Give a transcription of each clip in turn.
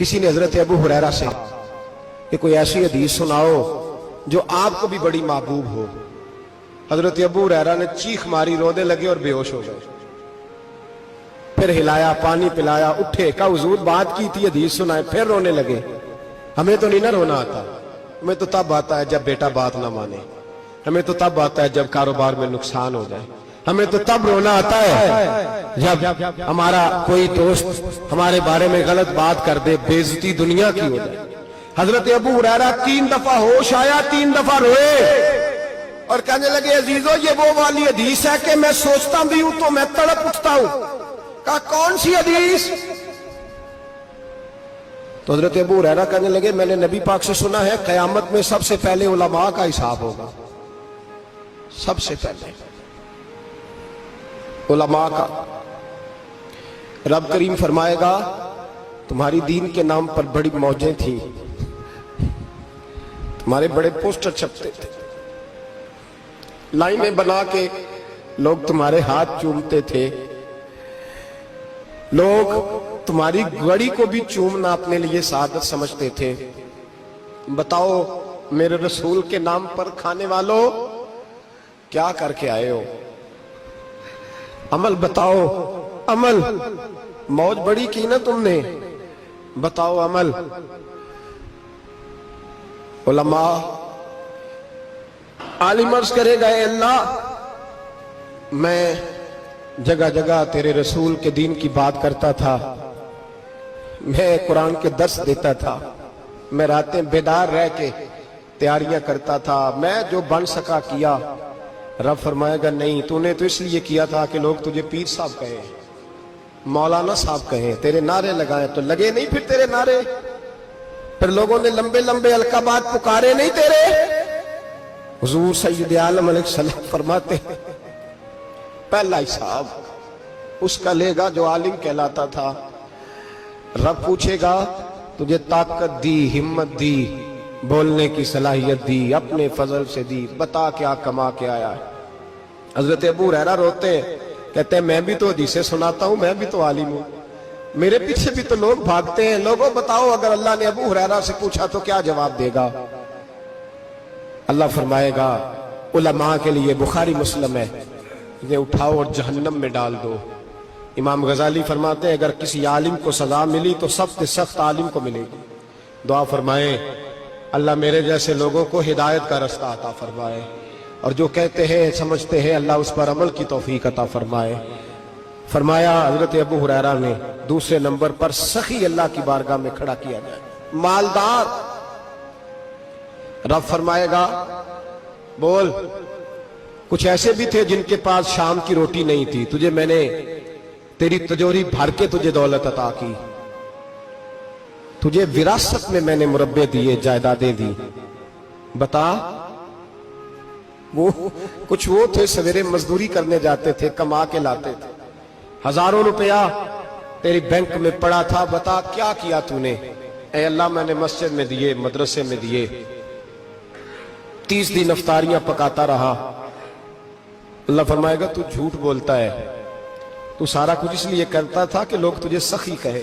کسی نے حضرت ابو ہریرہ سے کہ کوئی ایسی حدیث سناؤ جو آپ کو بھی بڑی محبوب ہو. حضرت ابو ہریرہ نے چیخ ماری، رونے لگے اور بے ہوش ہو گئے. پھر ہلایا، پانی پلایا، اٹھے، کہا حضور بات کی تھی، حدیث سنائے. پھر رونے لگے. ہمیں تو نہیں نہ رونا آتا، ہمیں تو تب آتا ہے جب بیٹا بات نہ مانے، ہمیں تو تب آتا ہے جب کاروبار میں نقصان ہو جائے، ہمیں تو تب رونا آتا ہے جب ہمارا کوئی دوست ہمارے بارے میں غلط بات کر دے، بے عزتی دنیا کی ہو جائے. حضرت ابو ہریرہ 3 دفعہ ہوش آیا، 3 دفعہ روئے اور کہنے لگے عزیزو یہ وہ والی حدیث ہے کہ میں سوچتا بھی ہوں تو میں تڑپ اٹھتا ہوں. کہا کون سی حدیث؟ تو حضرت ابو ہریرہ کہنے لگے میں نے نبی پاک سے سنا ہے قیامت میں سب سے پہلے علماء کا حساب ہوگا، سب سے پہلے علماء کا. رب کریم فرمائے گا تمہاری دین کے نام پر بڑی موجیں تھیں، تمہارے بڑے پوسٹر چھپتے تھے، لائنیں بنا کے لوگ تمہارے ہاتھ چومتے تھے، لوگ تمہاری گڑی کو بھی چومنا اپنے لیے سعادت سمجھتے تھے. بتاؤ میرے رسول کے نام پر کھانے والوں کیا کر کے آئے ہو؟ عمل بتاؤ، عمل. موج بڑی کی نا تم نے، بتاؤ عمل. علماء عالم عرض کرے گا اے اللہ میں جگہ جگہ تیرے رسول کے دین کی بات کرتا تھا، میں قرآن کے درس دیتا تھا، میں راتیں بیدار رہ کے تیاریاں کرتا تھا، میں جو بن سکا کیا. رب فرمائے گا نہیں، تو نے تو اس لیے کیا تھا کہ لوگ تجھے پیر صاحب کہیں، مولانا صاحب کہیں، تیرے نعرے لگائیں تو لگے نہیں پھر تیرے نعرے، پھر لوگوں نے لمبے لمبے القابات پکارے نہیں تیرے. حضور سید عالم علیہ السلام فرماتے ہیں پہلا حساب اس کا لے گا جو عالم کہلاتا تھا. رب پوچھے گا تجھے طاقت دی، ہمت دی، بولنے کی صلاحیت دی، اپنے فضل سے دی، بتا کیا کما کے آیا ہے. حضرت ابو ہریرہ روتے ہیں، کہتے ہیں میں بھی تو حدیثیں سناتا ہوں، میں بھی تو عالم ہوں، میرے پیچھے بھی تو لوگ بھاگتے ہیں. لوگوں بتاؤ اگر اللہ نے ابو ہریرہ سے پوچھا تو کیا جواب دے گا؟ اللہ فرمائے گا علماء کے لیے بخاری مسلم ہے، انہیں اٹھاؤ اور جہنم میں ڈال دو. امام غزالی فرماتے ہیں اگر کسی عالم کو سزا ملی تو سب سے سخت عالم کو ملے گی. دعا فرمائے اللہ میرے جیسے لوگوں کو ہدایت کا رستہ عطا فرمائے، اور جو کہتے ہیں سمجھتے ہیں اللہ اس پر عمل کی توفیق عطا فرمائے. فرمایا حضرت ابو ہریرہ نے دوسرے نمبر پر سخی اللہ کی بارگاہ میں کھڑا کیا جائے، مالدار. رب فرمائے گا بول کچھ ایسے بھی تھے جن کے پاس شام کی روٹی نہیں تھی، تجھے میں نے تیری تجوری بھر کے تجھے دولت عطا کی، تجھے وراثت میں نے مربے دیے، جائیدادیں دی. بتا وہ کچھ وہ تھے سویرے مزدوری کرنے جاتے تھے، کما کے لاتے تھے، ہزاروں روپیہ تیری بینک میں پڑا تھا، بتا کیا کیا تو نے؟ اے اللہ میں نے مسجد میں دیے، مدرسے میں دیے، 30 دن افطاریاں پکاتا رہا. اللہ فرمائے گا تو جھوٹ بولتا ہے، تو سارا کچھ اس لیے کرتا تھا کہ لوگ تجھے سخی کہے.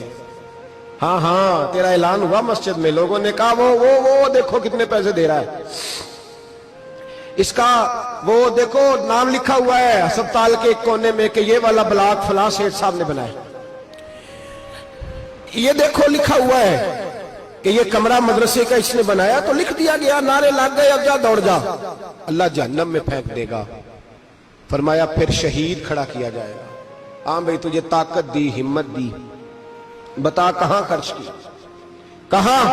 ہاں ہاں تیرا اعلان ہوا مسجد میں، لوگوں نے کہا وہ دیکھو کتنے پیسے دے رہا ہے، اس کا وہ دیکھو نام لکھا ہوا ہے ہسپتال کے ایک کونے میں کہ یہ والا بلاک فلاں سیٹھ صاحب نے بنایا، یہ دیکھو لکھا ہوا ہے کہ یہ کمرہ مدرسے کا اس نے بنایا، تو لکھ دیا گیا، نعرے لگ گئے، اب جا دوڑ جا. اللہ جہنم میں پھینک دے گا. فرمایا پھر شہید کھڑا کیا جائے گا. ہاں بھئی تجھے طاقت دی، ہمت دی، بتا کہاں خرچ کی، کہاں؟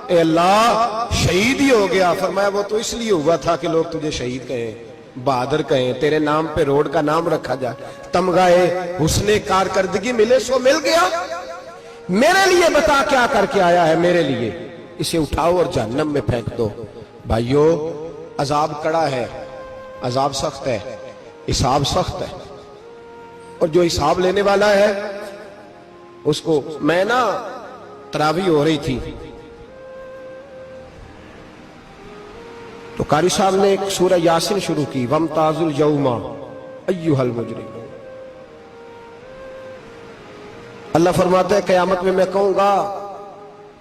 اے اللہ شہید ہی ہو گیا. فرمایا وہ تو اس لیے ہوا تھا کہ لوگ تجھے شہید کہیں، بہادر کہیں، تیرے نام پہ روڈ کا نام رکھا جائے، تمغہ حسن کارکردگی ملے، سو مل گیا. میرے لیے بتا کیا کر کے آیا ہے، میرے لیے. اسے اٹھاؤ اور جہنم میں پھینک دو. بھائیو عذاب کڑا ہے، عذاب سخت ہے، حساب سخت ہے، اور جو حساب لینے والا ہے اس کو میں نا تراویح ہو رہی تھی تو قاری صاحب نے ایک سورہ یاسین شروع کی، وَامْتَازُوا الْيَوْمَ أَيُّهَا الْمُجْرِمُونَ. اللہ فرماتا ہے قیامت میں کہوں گا